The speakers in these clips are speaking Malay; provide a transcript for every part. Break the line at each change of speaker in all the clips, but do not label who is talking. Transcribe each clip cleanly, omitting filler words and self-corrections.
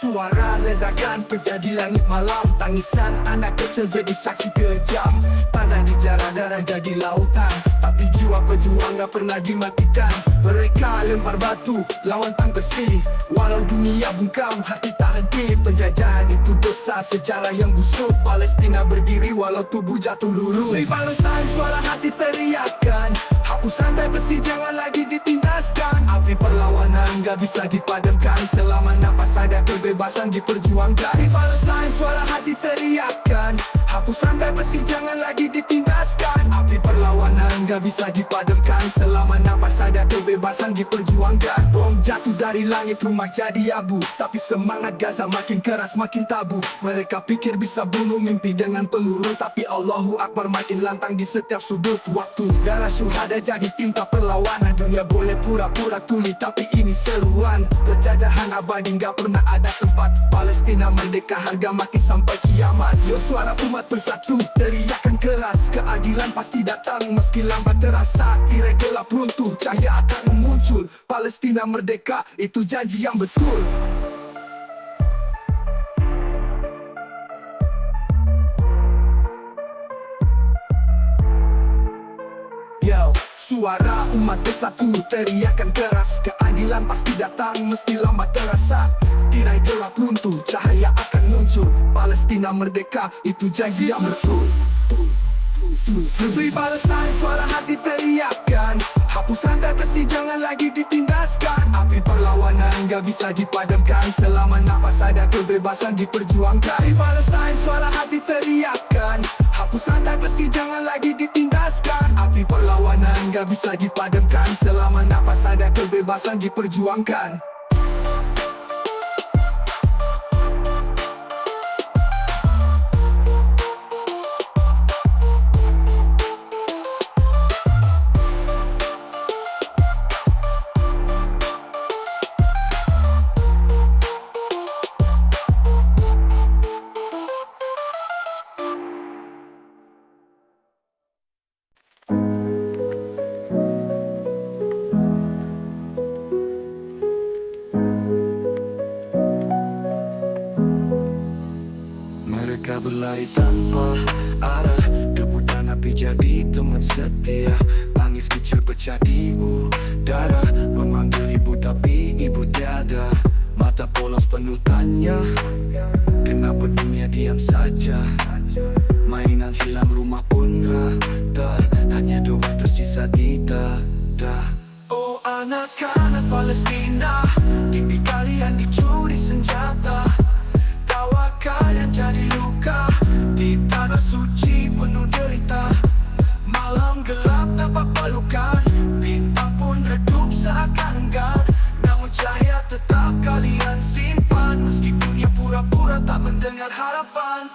Suara ledakan terjadi langit malam. Tangisan anak kecil jadi saksi kejam. Tanah dijarah, darah jadi lautan. Tapi jiwa pejuang gak pernah dimatikan. Mereka lempar batu, lawan tang besi. Walau dunia bungkam, hati tak henti. Penjajahan itu dosa, sejarah yang busuk. Palestina berdiri walau tubuh jatuh lurus. Free Palestine, suara hati teriakan. Hapus rantai besi, jangan lagi ditindaskan. Api perlawanan gak bisa dipadamkan. Selama napas ada kebebasan diperjuangkan. Free Palestine, suara hati teriakan. Hapus rantai besi, jangan lagi ditindaskan. Api perlawanan gak bisa dipadamkan. Selama napas ada kebebasan diperjuangkan. Bom jatuh dari langit, rumah jadi abu. Tapi semangat Gaza makin keras, makin tabu. Mereka pikir bisa bunuh mimpi dengan peluru. Tapi Allahu Akbar makin lantang di setiap sudut waktu. Darah syuhada jadi tinta perlawanan. Dunia boleh pura-pura tuli, tapi ini seruan. Penjajahan abadi gak pernah ada tempat. Palestina merdeka, harga mati sampai kiamat. Yo, suara umat bersatu, teriakan keras. Keadilan pasti datang, meski lambat terasa. Tirai gelap runtuh, cahaya akan muncul. Palestina merdeka, itu janji yang betul. Yo, suara umat bersatu, teriakan keras. Keadilan pasti datang, meski lambat terasa. Tirai gelap runtuh, cahaya akan muncul. Palestina merdeka, itu janji yang betul. Free Palestine, suara hati teriakan. Hapus rantai besi, jangan lagi ditindaskan. Api perlawanan gak bisa dipadamkan. Selama napas ada kebebasan diperjuangkan. Free Palestine, suara hati teriakan. Hapus rantai besi, jangan lagi ditindaskan. Api perlawanan gak bisa dipadamkan. Selama napas ada kebebasan diperjuangkan. Mereka berlari tanpa arah, debu dan api jadi teman setia. Tangis kecil pecah di udara, memanggil ibu tapi ibu tiada. Mata polos penuh tanya, kenapa dunia diam saja. Mainan hilang, rumah pun rata, hanya doa tersisa di dada. Oh anak-anak Palestina, mimpi kalian dicuri senjata. Tawa kalian jadi luka di tanah suci penuh derita. Malam gelap tanpa pelukan, bintang pun redup seakan enggan. Namun cahaya tetap kalian simpan, meski dunia pura-pura tak mendengar harapan.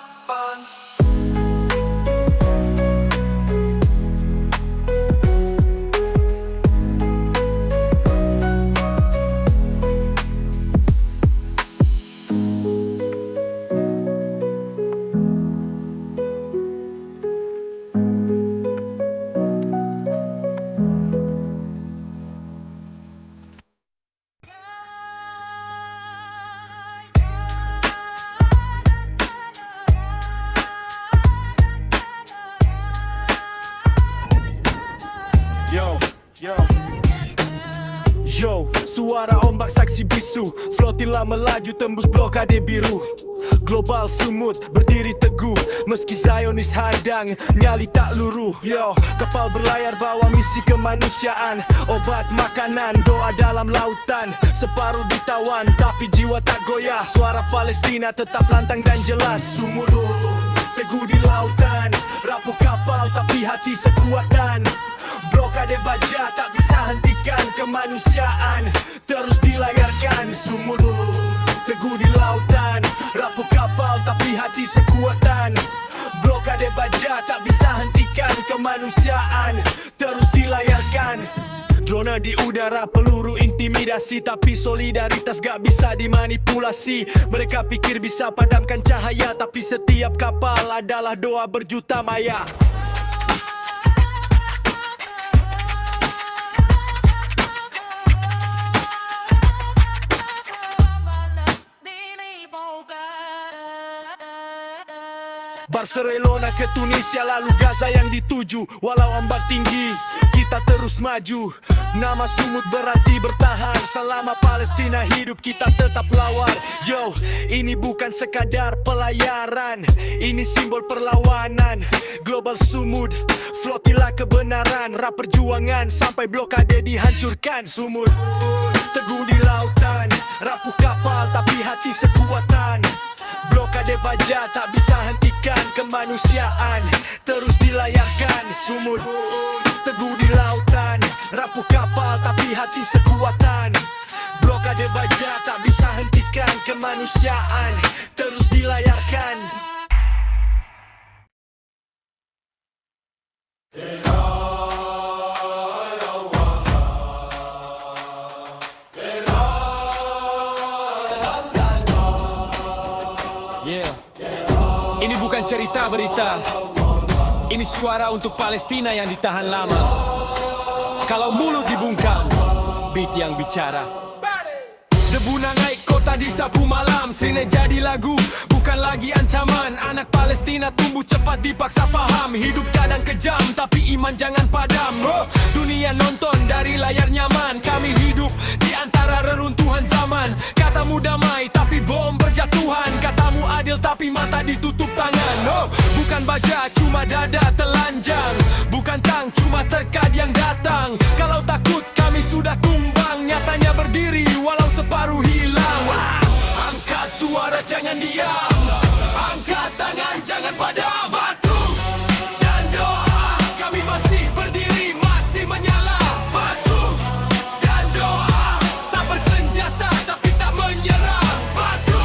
Yo, suara ombak saksi bisu. Flotilla melaju tembus blokade biru. Global sumut berdiri teguh, meski Zionis hadang, nyali tak luruh. Yo, kapal berlayar bawa misi kemanusiaan. Obat, makanan, doa dalam lautan. Separuh ditawan, tapi jiwa tak goyah. Suara Palestina tetap lantang dan jelas. Sumut teguh di lautan, rapuh kapal tapi hati sekuatan. Blokade baja tak bisa hentikan kemanusiaan, terus dilayarkan. Sumur teguh di lautan, rapuh kapal tapi hati sekuatan. Blokade baja tak bisa hentikan kemanusiaan, terus dilayarkan. Drone di udara, peluru intimidasi, tapi solidaritas gak bisa dimanipulasi. Mereka pikir bisa padamkan cahaya, tapi setiap kapal adalah doa berjuta maya. Barcelona ke Tunisia, lalu Gaza yang dituju. Walau ombak tinggi, kita terus maju. Nama Sumut berarti bertahan. Selama Palestina hidup, kita tetap lawan. Yo, ini bukan sekadar pelayaran, ini simbol perlawanan. Global Sumut, flotila kebenaran. Rap perjuangan sampai blokade dihancurkan. Sumut teguh di lautan, rapuh kapal tapi hati sekuatan. Blokade baja tak bisa hentikan kemanusiaan, terus dilayarkan. Sumut teguh di lautan, rapuh kapal tapi hati sekuatan. Blokade baja tak bisa hentikan kemanusiaan, terus dilayarkan. Ini bukan cerita berita, ini suara untuk Palestina yang ditahan lama. Kalau mulut dibungkam, beat yang bicara. Debu naik kota disapu malam, sini jadi lagu, bukan lagi ancaman. Anak Palestina tumbuh cepat dipaksa paham. Hidup kadang kejam, tapi iman jangan padam. Dunia nonton dari layar nyaman, kami hidup di antara reruntuhan zaman. Katamu damai, tapi bom berjatuhan. Katamu adil, tapi mata ditutup tangan. Bukan baja, cuma dada telanjang. Bukan tang, cuma tekad yang datang. Kalau takut, kami sudah tumbang. Nyatanya berdiri, walau separuh hilang. Angkat suara, jangan diam. Angkat tangan, jangan padam. Batu dan doa, kami masih berdiri, masih menyala. Batu dan doa, tak bersenjata tapi tak menyerah. Batu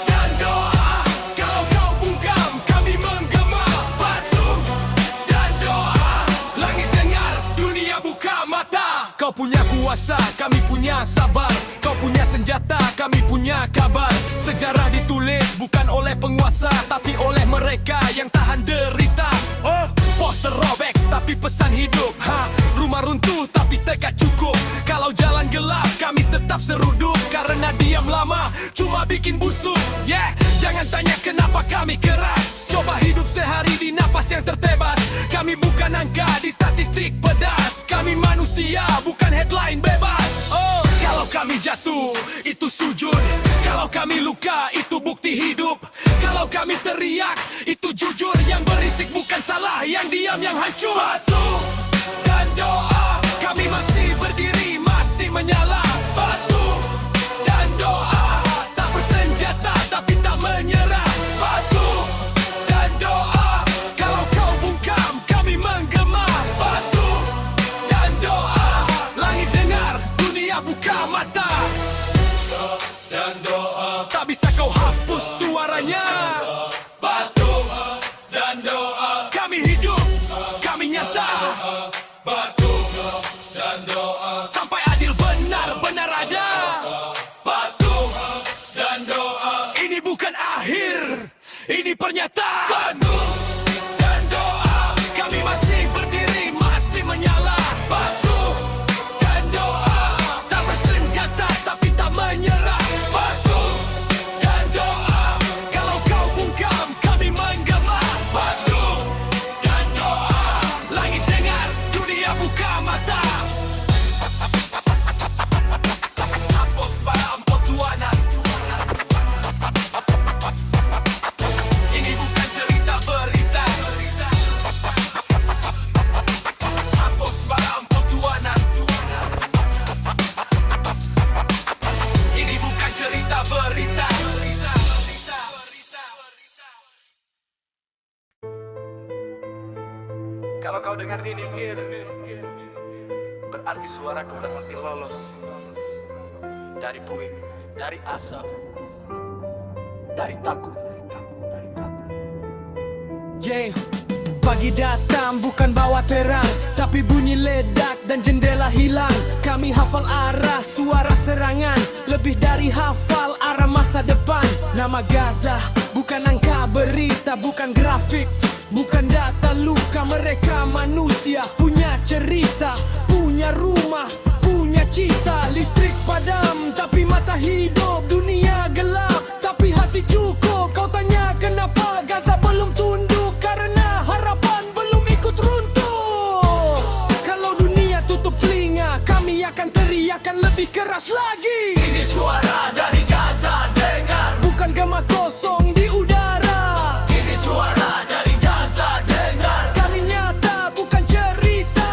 dan doa, kalau kau bungkam, kami menggema. Batu dan doa, langit dengar, dunia buka mata. Kau punya kuasa, kami punya sabar. Kau punya senjata, kami punya kabar. Sejarah ditulis bukan oleh penguasa, tapi oleh mereka yang tahan derita. Poster robek, tapi pesan hidup. Rumah runtuh, tapi tekad cukup. Kalau jalan gelap, kami tetap seruduk. Karena diam lama, cuma bikin busuk. Jangan tanya kenapa kami keras. Coba hidup sehari di napas yang tertebas. Kami bukan angka di statistik pedas. Kami manusia, bukan headline bebas. Kalau kami jatuh, itu sujud. Kalau kami luka, itu bukti hidup. Kalau kami teriak, itu jujur. Yang berisik bukan salah, yang diam yang hancur. Batu dan doa, kami masih berdiri, masih menyala. Batu dan doa, tak bersenjata tapi tak menyerah. Batu dan doa, kalau kau bungkam, kami menggema. Batu dan doa, langit dengar, dunia buka mata. Dan doa, tak bisa kau hapus suaranya. Batu dan doa, kami hidup, kami nyata. Batu dan doa, sampai adil benar-benar ada. Batu dan doa, ini bukan akhir, ini pernyataan. Batu dan doa, kami masih berdiri, masih menyala. Batu dan doa, tak bersenjata tapi tak menyerah. Batu dan doa, kalau kau bungkam, kami menggema. Batu dan doa, langit dengar, dunia buka mata. Hapus para empot tuana. Ini bukan cerita berita. Hapus para empot tuana. Ini bukan cerita berita. Kalau kau dengar ini, berarti suaraku berarti lolos dari puing, dari asap, dari takut. Pagi datang bukan bawa terang, tapi bunyi ledak dan jendela hilang. Kami hafal arah suara serangan, lebih dari hafal arah masa depan. Nama Gaza bukan angka berita, bukan grafik, bukan data luka. Mereka manusia, punya cerita, punya rumah, punya cita. Listrik padam tapi mata hidup. Dunia gelap tapi hati cukup. Kau tanya kenapa Gaza belum tunai. keras lagi.
Ini suara dari Gaza, dengar.
Bukan gema kosong di udara.
Ini suara dari Gaza, dengar.
Kami nyata bukan cerita.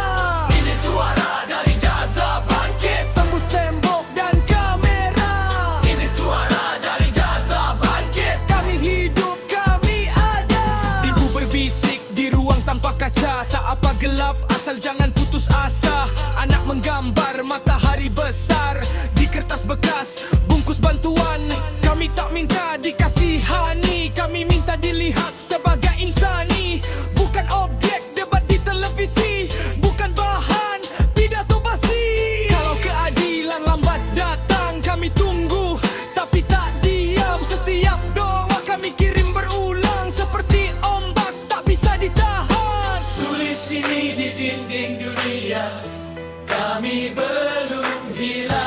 Ini suara dari Gaza, bangkit.
Tembus tembok dan kamera.
Ini suara dari Gaza, bangkit.
Kami hidup, kami ada. Ibu berbisik di ruang tanpa kaca. Tak apa gelap, asal jangan putus asa. Anak menggambar matahari besar di kertas bekas, bungkus bantuan. Kami tak minta dikasihani, kami minta dilihat sebagai insani. Bukan objek debat di televisi, bukan bahan pidato basi. Kalau keadilan lambat datang, kami tunggu tapi tak diam. Setiap doa kami kirim berulang, seperti ombak tak bisa ditahan.
Tulis ini di dinding dunia, kami belum hilang.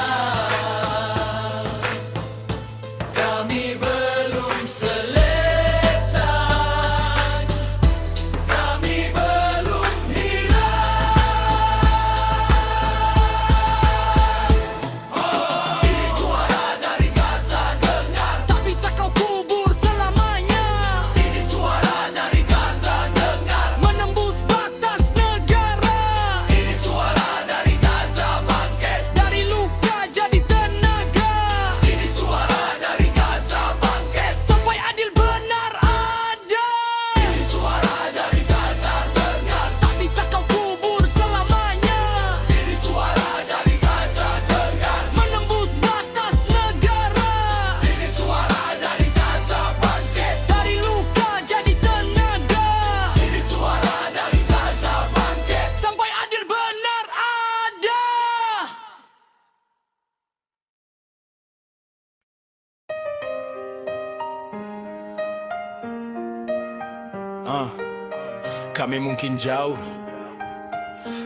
Kami belum selesai. Kami belum hilang. Ini suara dari Gaza, dengar.
Tak bisa kau kubur selamanya.
Ini suara dari Gaza, dengar.
Menembus batas negara.
Ini suara dari Gaza, bangkit.
Dari luka jadi tenaga.
Ini suara dari Gaza, bangkit.
Sampai adil benar ada.
Ini suara dari Gaza, dengar.
Tak bisa kau kubur selamanya.
Ini suara dari Gaza, dengar.
Menembus batas negara.
Ini suara dari Gaza, bangkit.
Dari luka jadi tenaga.
Ini suara dari Gaza, bangkit.
Sampai adil benar ada. Kami mungkin jauh,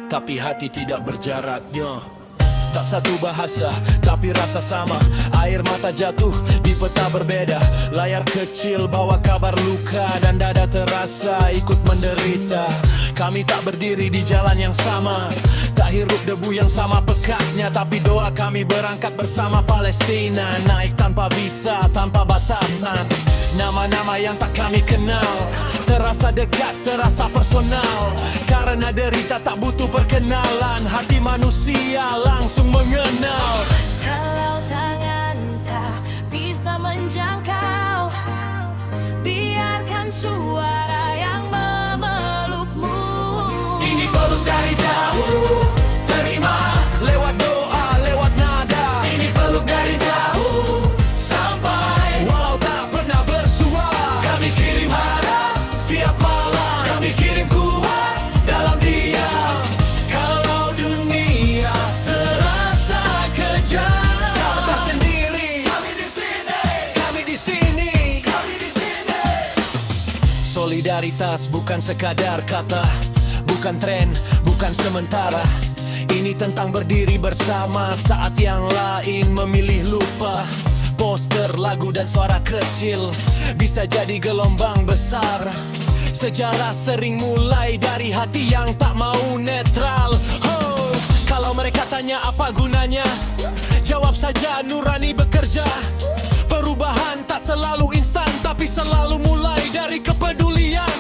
tapi hati tidak berjarak. Tak satu bahasa, tapi rasa sama. Air mata jatuh di peta berbeda. Layar kecil bawa kabar luka, dan dada terasa ikut menderita. Kami tak berdiri di jalan yang sama, tak hirup debu yang sama pekatnya. Tapi doa kami berangkat bersama Palestina. Naik tanpa visa, tanpa batasan. Nama-nama yang tak kami kenal, terasa dekat, terasa personal. Karena derita tak butuh perkenalan, hati manusia langsung mengenal.
Kalau tangan tak bisa menjangkau, biarkan suara yang memelukmu.
Ini peluk dari jauh, terima.
Lewat doa, lewat nada.
Ini peluk dari jauh, sampai.
Walau tak pernah bersuara,
Kami kirim harap
tiap malam
Kami kirim kuat dalam diam.
kalau dunia
Terasa kejam.
kau tak sendiri.
Kami di sini,
Kami di sini.
kami di sini.
Solidaritas bukan sekadar kata, bukan tren, bukan sementara. Ini tentang berdiri bersama saat yang lain memilih lupa. Poster, lagu dan suara kecil bisa jadi gelombang besar. Sejarah sering mulai dari hati yang tak mau netral. Oh, kalau mereka tanya apa gunanya, jawab saja nurani bekerja. Perubahan tak selalu instan, tapi selalu mulai dari kepedulian.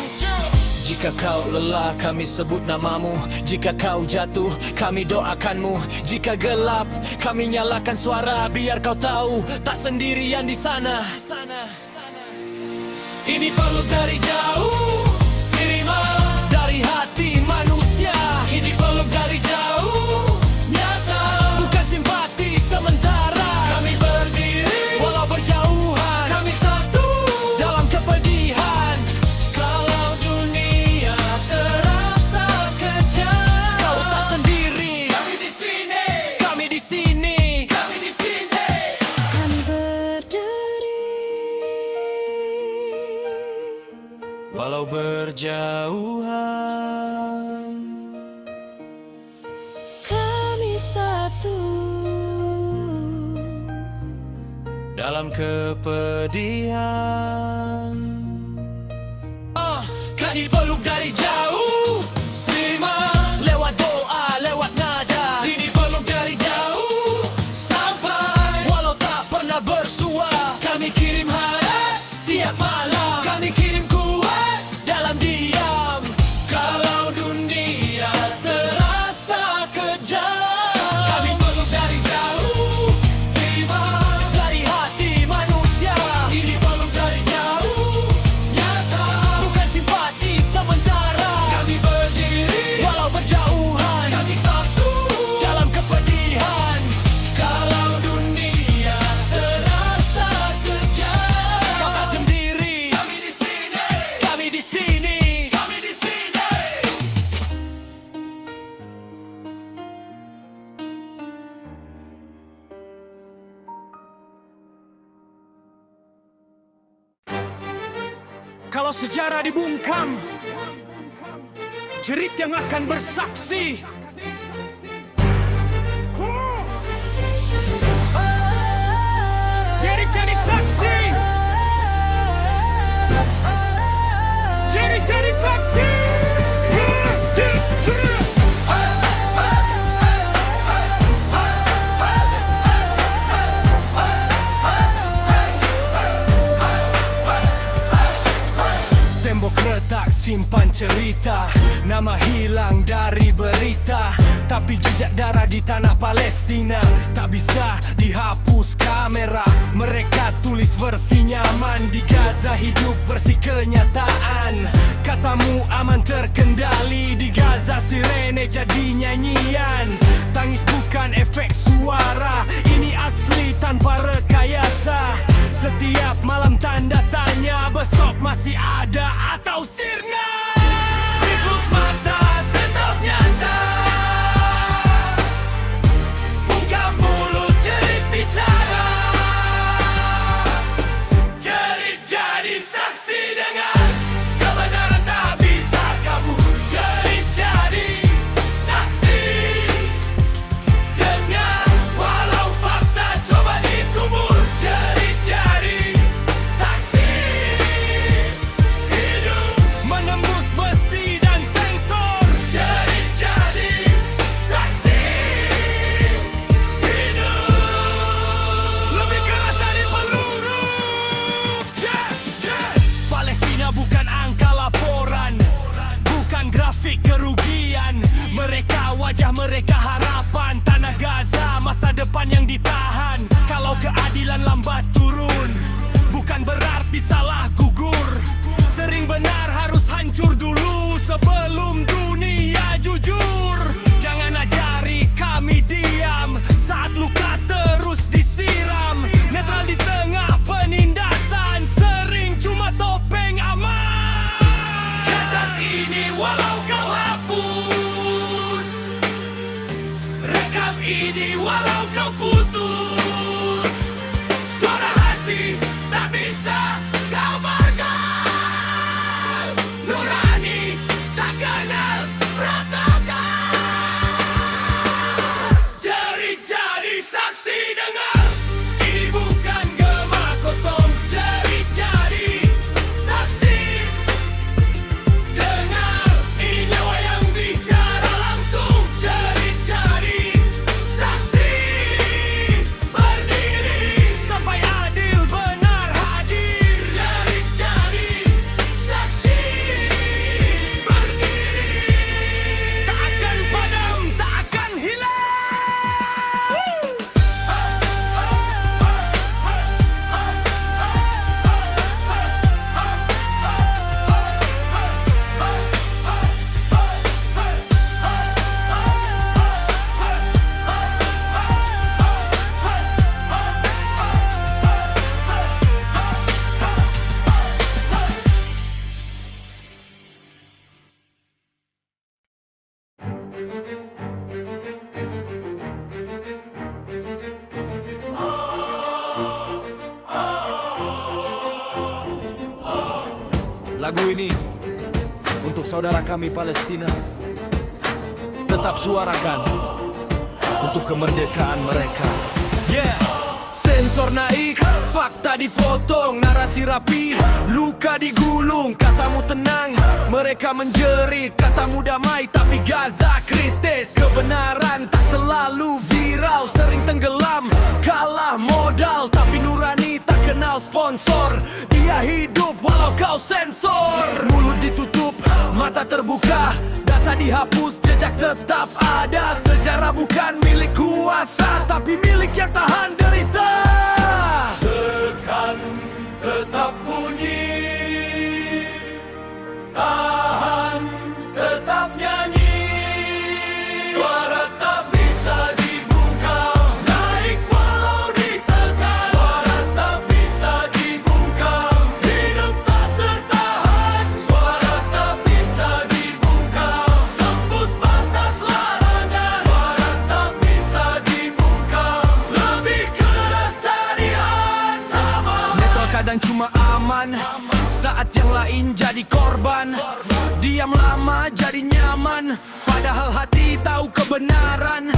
Jika kau lelah, kami sebut namamu. Jika kau jatuh, kami doakanmu. Jika gelap, kami nyalakan suara. Biar kau tahu, tak sendirian di sana. Ini peluk dari jauh, terima. Dari hati manusia. Ini peluk dari jauh, nyata. Bukan simpati sementara. Kami berdiri, walau berjauhan. Kami satu, dalam kepedihan. Kalau dunia terasa kejam, kau tak sendiri.
Kami di sini,
Kami di sini.
kami di sini.
Kami berdiri.
Walau berjauhan,
Kami satu.
dalam kepedihan. Kami peluk dari jauh, terima. Lewat doa, lewat nada. Ini peluk dari jauh, sampai. Kalau sejarah dibungkam, jerit yang akan bersaksi. Jerit jadi saksi. Jerit jadi saksi. Tembok retak simpan cerita, nama hilang dari berita, tapi jejak darah di tanah Palestina tak bisa dihapus kamera. Mereka tulis versi nyaman, di Gaza hidup versi kenyataan. Katamu aman terkendali, di Gaza sirene jadi nyanyian. Tangis bukan efek suara, ini asli tanpa rekayasa. Setiap malam tanda tanya, besok masih ada atau sirna. Tutup mata tetap nyata, buka mulut jerit bicara. Jerit jadi saksi dengan kebenaran tak bisa kabur. Jerit jadi saksi dengan walau fakta coba dikubur. Jerit jadi saksi hidup menembus besi dan sensor. Jerit jadi saksi hidup lebih keras dari peluru. Palestina bukan angka laporan, bukan grafik kerugian. Mereka wajah, mereka harapan. Tanah Gaza masa depan yang ditahan. Kalau keadilan lambat turun, bukan berarti salah gugur. Sering benar harus hancur dulu sebelum dunia jujur. Jangan ajari kami diam saat luka terus disiram. Netral di tengah penindasan, sering cuma topeng aman. Catat ini walau kau hapus, rekam ini walau kau putus. Suara hati tak bisa kau markal, nurani tak kenal protokol. Jerit jadi saksi dengar, ini bukan gema kosong. Jerit jadi saksi dengar, ini nyawa yang bicara langsung. Jerit jadi saksi berdiri sampai adil benar hadir. Jerit jadi saksi berdiri, tak akan padam, tak akan hilang. Lagu ini untuk saudara kami Palestina. Tetap suarakan untuk kemerdekaan mereka. Yeah. Sensor naik, fakta dipotong, narasi rapi, luka digulung. Katamu tenang, mereka menjerit. Katamu damai, tapi Gaza kritis. Kebenaran tak selalu viral, sering tenggelam, kalah modal. Tapi nurani tak kenal sponsor, dia hidup walau kau sensor. Mulut ditutup, mata terbuka, data dihapus, jejak tetap ada. Sejarah bukan milik kuasa, tapi milik yang tahan derita. Tekan tetap bunyi, tahan tetap nyanyi. Suara tak bisa dibungkam, naik walau ditekan. Suara tak bisa dibungkam, hidup tak tertahan. Suara tak bisa dibungkam, tembus batas larangan. Suara tak bisa dibungkam, lebih keras dari ancaman. Netral kadang cuma aman saat membuat yang lain jadi korban. Diam lama jadi nyaman, padahal hati tahu kebenaran.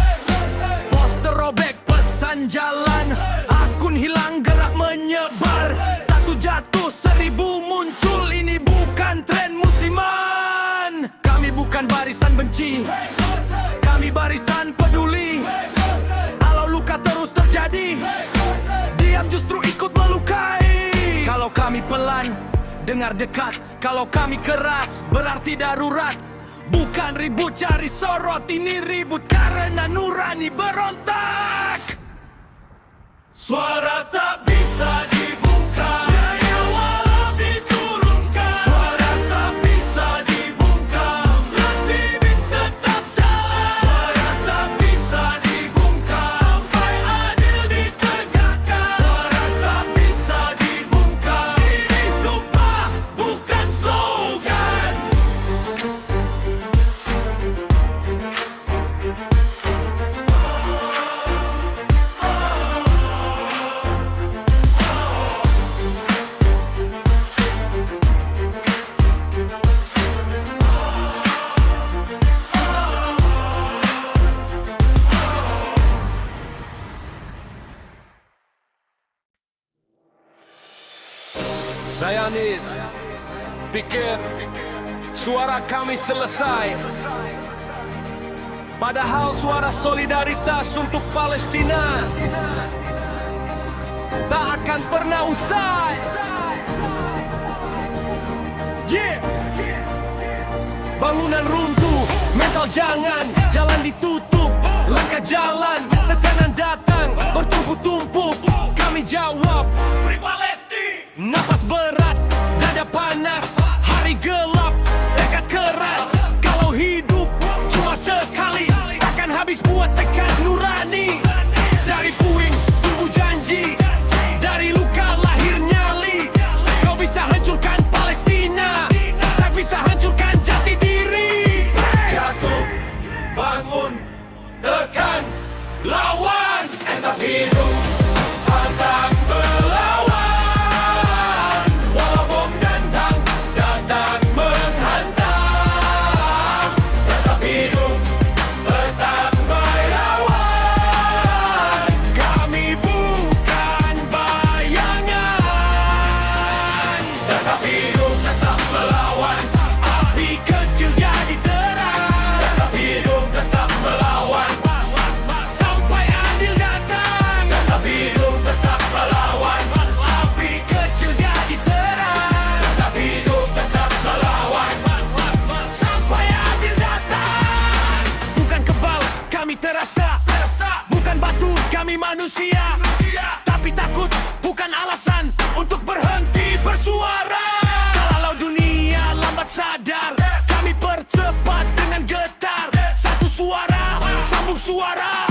Poster robek pesan jalan, akun hilang gerak menyebar. Satu jatuh 1000 muncul, ini bukan tren musiman. Kami bukan barisan benci, kami barisan peduli. Kalau luka terus terjadi, diam justru ikut melukai. Kalau kami pelan, dengar dekat. Kalau kami keras, berarti darurat. Bukan ribut cari sorot, ini ribut karena nurani berontak. Suara tak bisa dibuka, biaya walau diturunkan. Suara tak bisa dibungkam, bibit tetap jalan. Suara tak bisa dibungkam, sampai adil ditegakkan. Suara tak bisa dibungkam, ini sumpah bukan slogan.
Saya nih pikir suara kami selesai, padahal suara solidaritas untuk Palestina tak akan pernah usai. Yeah. Bangunan runtuh, mental jangan, jalan ditutup, langkah jalan, tekanan datang, bertumpuk-tumpuk. Kami jawab, Free Palestine. Napas berat, dada panas, hari gelap, tekad keras. Kalau hidup cuma sekali, takkan habis buat tekad nurani. Dari puing tumbuh janji, dari luka lahir nyali. Kau bisa hancurkan Palestina, tak bisa hancurkan jati diri. Jatuh, bangun, tekan, lawan, tetap hidup, pantang melawan. Walau bom dan tank datang menghantam, tetap hidup, tetap melawan. Kami bukan bayangan, tetap hidup, tetap melawan. Api kecil jadi terang, tetap hidup, tetap melawan. Sampai adil datang, tetap hidup, tetap melawan. Api kecil jadi terang, tetap hidup, tetap melawan. Sampai adil datang. Bukan kebal, kami terasa. Bukan batu, kami manusia. Tapi takut bukan alasan untuk berhenti bersuara. Kalau dunia lambat sadar, kami percepat dengan getar. Satu suara, sambung suara,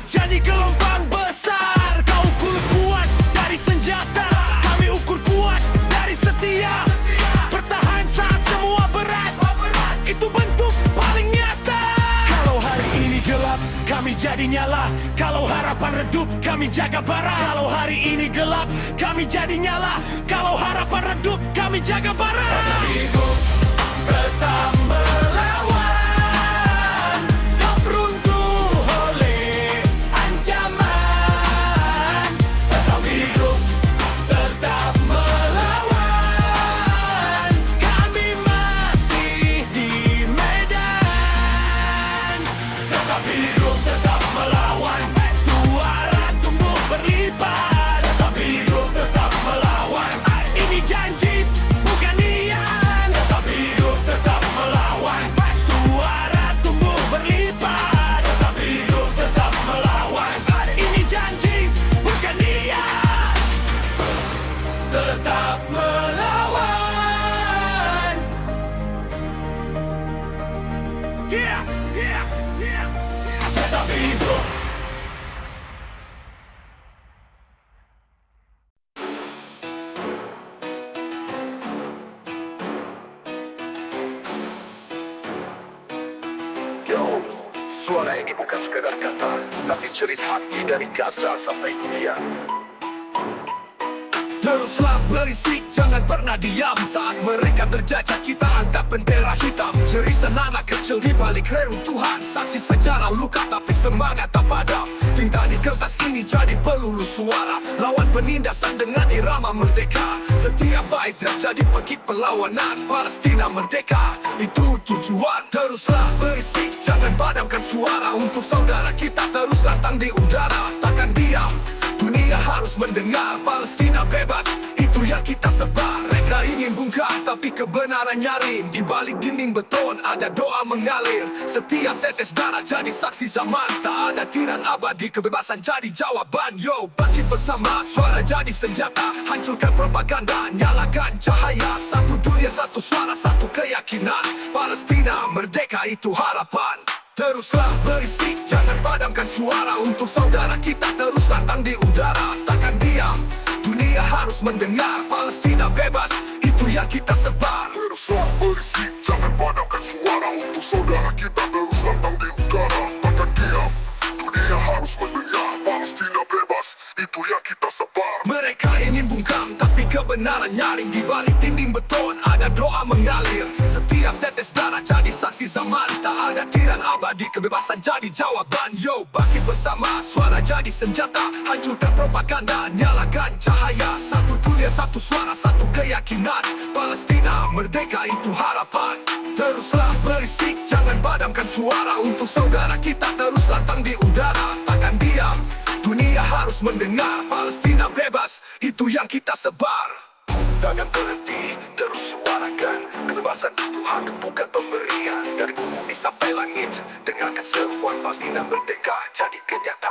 jadi gelombang besar. Kau ukur kuat dari senjata, kami ukur kuat dari setia. Bertahan saat semua berat, itu bentuk paling nyata. Kalau hari ini gelap, kami jadi nyala. Kalau harapan redup, kami jaga bara. Kalau hari ini gelap, kami jadi nyala. Kalau harapan redup, kami jaga bara. Tetap hidup, tetap melawan. Tak runtuh oleh ancaman. Tetap hidup, tetap melawan. Kami masih di medan. Tetap hidup, tetap melawan. Suara tumbuh berlipat. Tetap hidup, tetap melawan. Ini janji, bukan niat. Tetap hidup, tetap melawan. Suara tumbuh berlipat. Tetap hidup, tetap melawan. Ini janji, bukan niat. Tetap melawan. Yeah, yeah, yeah. Tetap hidup.
Yo, suara ini bukan sekedar kata, tapi cerita hati dari Gaza sampai dunia.
Teruslah berisik, jangan pernah diam. Saat mereka terjajah, kita angkat bendera hitam. Cerita anak kecil di balik reruntuhan, saksi sejarah luka tapi semangat tak padam. Tinta di kertas ini jadi peluru suara, lawan penindasan dengan irama merdeka. Setiap bait jadi pekik perlawanan, Palestina merdeka, itu tujuan. Teruslah berisik, jangan padamkan suara. Untuk saudara kita terus lantang di udara. Takkan diam, dunia harus mendengar. Palestina bebas, itu yang kita sebar. Mereka ingin bungkam tapi kebenaran nyaring. Di balik dinding beton ada doa mengalir. Setiap tetes darah jadi saksi zaman. Tak ada tiran abadi, kebebasan jadi jawaban. Yo, bangkit bersama, suara jadi senjata. Hancurkan propaganda, nyalakan cahaya. Satu dunia, satu suara, satu keyakinan. Palestina merdeka, itu harapan. Teruslah berisik, jangan padamkan suara. Untuk saudara kita terus lantang di udara. Takkan diam, dunia harus mendengar. Palestina bebas, itu yang kita sebar.
Teruslah berisik, jangan padamkan suara. Untuk saudara kita terus lantang di udara. Takkan diam, dunia harus mendengar. Palestina bebas, itu yang kita sebar.
Mereka ingin bungkam tapi kebenaran nyaring. Di balik dinding beton ada doa mengalir. Setiap tetes darah jadi saksi zaman. Tak ada tiran abadi, kebebasan jadi jawaban. Yo, bangkit bersama, suara jadi senjata. Hancurkan propaganda, nyalakan cahaya. Satu dunia, satu suara, satu keyakinan. Palestina merdeka, itu harapan. Teruslah berisik, jangan padamkan suara. Untuk saudara kita terus lantang di udara. Takkan diam, dunia harus mendengar. Palestina bebas, itu yang kita sebar.
Jangan berhenti, terus suarakan. Kebebasan itu hak, bukan pemberian. Dari bumi sampai langit, dengarkan seruan. Palestina merdeka, jadi kenyataan.